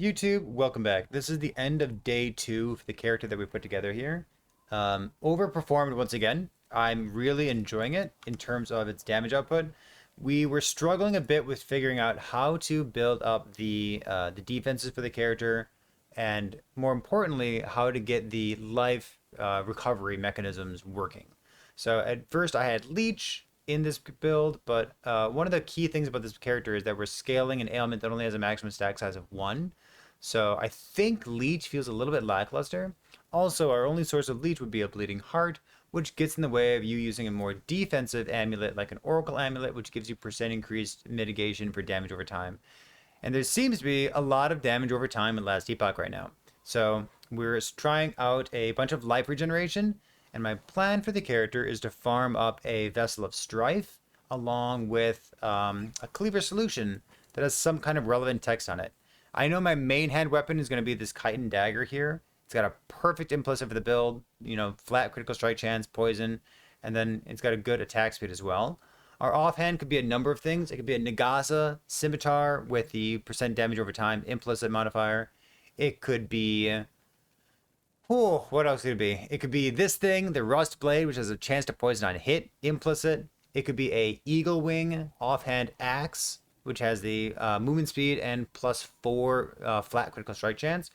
YouTube, welcome back. This is the end of day 2 for the character that we put together here. Overperformed once again. I'm really enjoying it in terms of its damage output. We were struggling a bit with figuring out how to build up the defenses for the character, and more importantly, how to get the life recovery mechanisms working. So at first I had Leech in this build, but one of the key things about this character is that we're scaling an ailment that only has a maximum stack size of 1. So I think Leech feels a little bit lackluster. Also, our only source of Leech would be a Bleeding Heart, which gets in the way of you using a more defensive amulet like an Oracle Amulet, which gives you percent increased mitigation for damage over time. And there seems to be a lot of damage over time in Last Epoch right now. So we're trying out a bunch of life regeneration, and my plan for the character is to farm up a Vessel of Strife along with a Cleaver Solution that has some kind of relevant text on it. I know my main hand weapon is going to be this Chitin Dagger here. It's got a perfect implicit for the build, flat critical strike chance, poison, and then it's got a good attack speed as well. Our offhand could be a number of things. It could be a Nagasa Scimitar with the percent damage over time implicit modifier. It could be... Oh, what else could it be? It could be this thing, the Rust Blade, which has a chance to poison on hit, implicit. It could be a Eagle Wing offhand axe, which has the movement speed and +4 flat critical strike chance.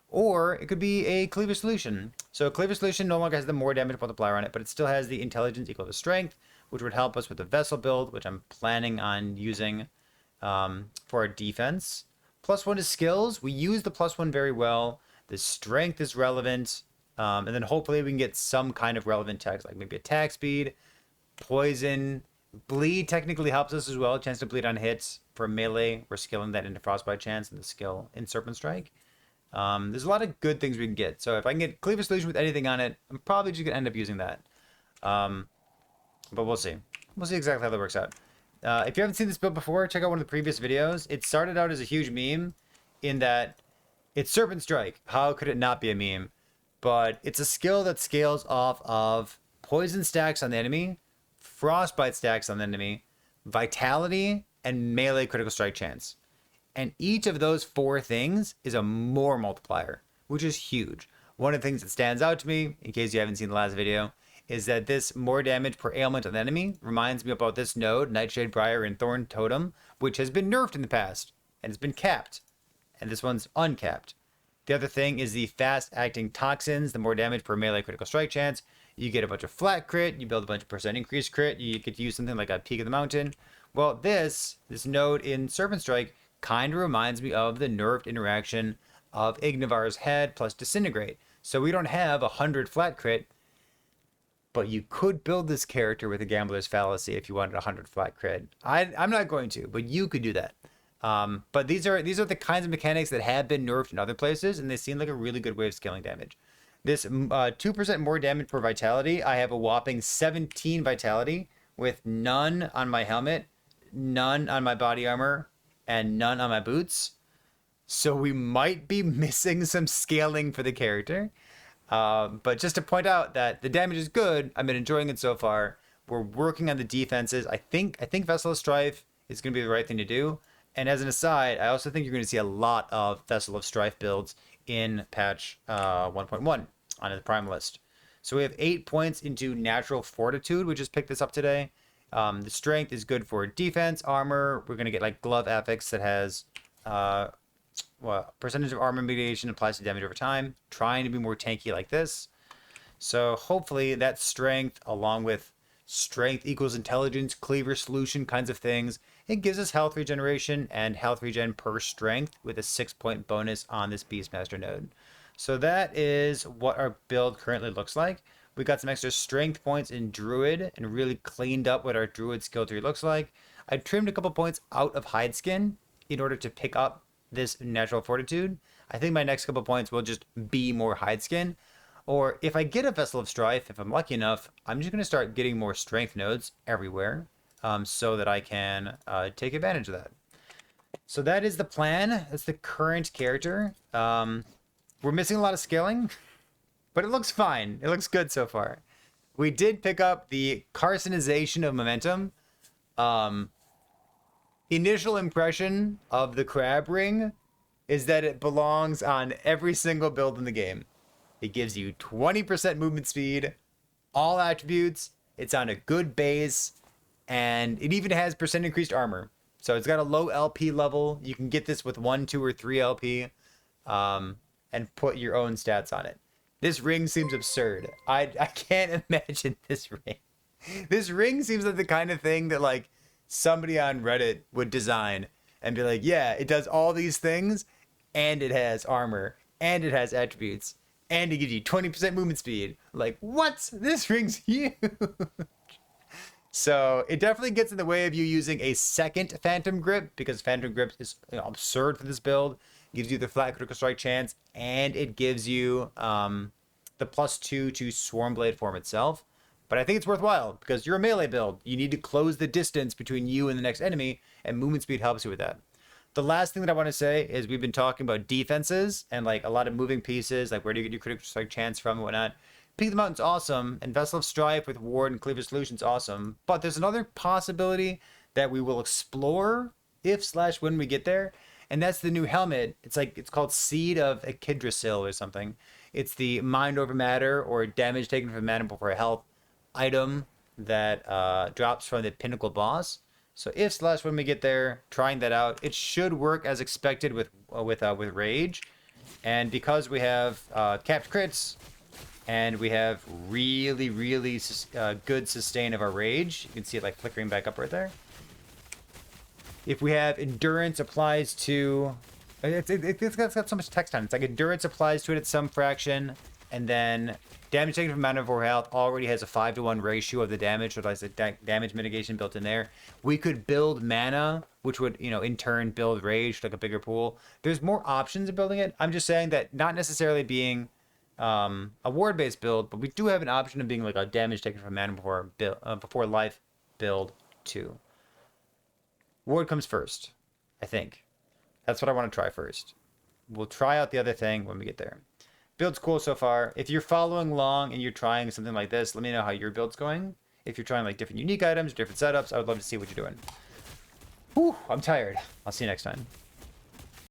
Or it could be a Cleaver Solution. So Cleaver Solution no longer has the more damage multiplier on it, but it still has the intelligence equal to strength, which would help us with the Vessel build, which I'm planning on using for our defense. +1 to skills. We use the +1 very well. The strength is relevant. And then hopefully we can get some kind of relevant text, like maybe attack speed, poison. Bleed technically helps us as well. Chance to bleed on hits for melee. We're skilling that into Frostbite chance and the skill in Serpent Strike. There's a lot of good things we can get. So if I can get Cleaver Solution with anything on it, I'm probably just going to end up using that. But we'll see. We'll see exactly how that works out. If you haven't seen this build before, check out one of the previous videos. It started out as a huge meme in that it's Serpent Strike. How could it not be a meme? But it's a skill that scales off of poison stacks on the enemy, Frostbite stacks on the enemy, vitality, and melee critical strike chance. And each of those 4 things is a more multiplier, which is huge. One of the things that stands out to me, in case you haven't seen the last video, is that this more damage per ailment on the enemy reminds me about this node, Nightshade Briar and Thorn Totem, which has been nerfed in the past, and it's been capped. And this one's uncapped. The other thing is the fast-acting toxins, the more damage per melee critical strike chance. You get a bunch of flat crit, you build a bunch of percent increased crit, you get to use something like a Peak of the Mountain. Well, this node in Serpent Strike kind of reminds me of the nerfed interaction of Ignivar's Head plus Disintegrate. So we don't have 100 flat crit, but you could build this character with a Gambler's Fallacy if you wanted 100 flat crit. I'm not going to, but you could do that. But these are the kinds of mechanics that have been nerfed in other places, and they seem like a really good way of scaling damage. This 2% more damage per vitality. I have a whopping 17 vitality with none on my helmet, none on my body armor, and none on my boots. So we might be missing some scaling for the character. But just to point out that the damage is good. I've been enjoying it so far. We're working on the defenses. I think Vessel of Strife is going to be the right thing to do. And as an aside, I also think you're going to see a lot of Vessel of Strife builds in patch 1.1 on the Prime list. So we have 8 points into Natural Fortitude. We just picked this up today. The strength is good for defense, armor. We're going to get like Glove Affix that has percentage of armor mitigation applies to damage over time. Trying to be more tanky like this. So hopefully that strength, along with strength equals intelligence, Cleaver Solution kinds of things, it gives us health regeneration and health regen per strength with a 6-point bonus on this Beastmaster node. So that is what our build currently looks like. We got some extra strength points in Druid and really cleaned up what our Druid skill tree looks like. I trimmed a couple points out of Hide Skin in order to pick up this Natural Fortitude. I think my next couple points will just be more Hide Skin. Or if I get a Vessel of Strife, if I'm lucky enough, I'm just going to start getting more strength nodes everywhere so that I can take advantage of that. So that is the plan. That's the current character. We're missing a lot of scaling, but it looks fine. It looks good so far. We did pick up the Carcinization of Momentum. Initial impression of the crab ring is that it belongs on every single build in the game. It gives you 20% movement speed, all attributes. It's on a good base, and it even has percent increased armor. So it's got a low LP level. You can get this with 1, 2, or 3 LP, and put your own stats on it. This ring seems absurd. I can't imagine this ring. This ring seems like the kind of thing that like somebody on Reddit would design and be like, yeah, it does all these things, and it has armor, and it has attributes, and it gives you 20% movement speed. Like, what? This ring's huge. So it definitely gets in the way of you using a second Phantom Grip, because Phantom Grip is absurd for this build. It gives you the flat critical strike chance, and it gives you the +2 to Swarm Blade form itself. But I think it's worthwhile because you're a melee build. You need to close the distance between you and the next enemy, and movement speed helps you with that. The last thing that I want to say is we've been talking about defenses and like a lot of moving pieces, like where do you get your critical strike chance from and whatnot. Peak of the Mountain's awesome, and Vessel of Strife with Ward and Cleaver Solution's awesome. But there's another possibility that we will explore if/when we get there, and that's the new helmet. It's called Seed of Echidrosil or something. It's the Mind Over Matter or damage taken from mana before health item that drops from the Pinnacle boss. So if/when we get there, trying that out, it should work as expected with Rage, and because we have capped crits and we have really good sustain of our Rage, you can see it like flickering back up right there. If we have Endurance applies to, it's got so much text on it. It's like Endurance applies to it at some fraction, and then damage taken from mana before health already has a 5-to-1 ratio of the damage, so there's a damage mitigation built in there. We could build mana, which would, in turn build Rage, like a bigger pool. There's more options of building it. I'm just saying that not necessarily being a ward-based build, but we do have an option of being like a damage taken from mana before life build too. Ward comes first, I think. That's what I want to try first. We'll try out the other thing when we get there. Build's cool so far. If you're following along and you're trying something like this, let me know how your build's going. If you're trying like different unique items, different setups, I would love to see what you're doing. Whew, I'm tired. I'll see you next time.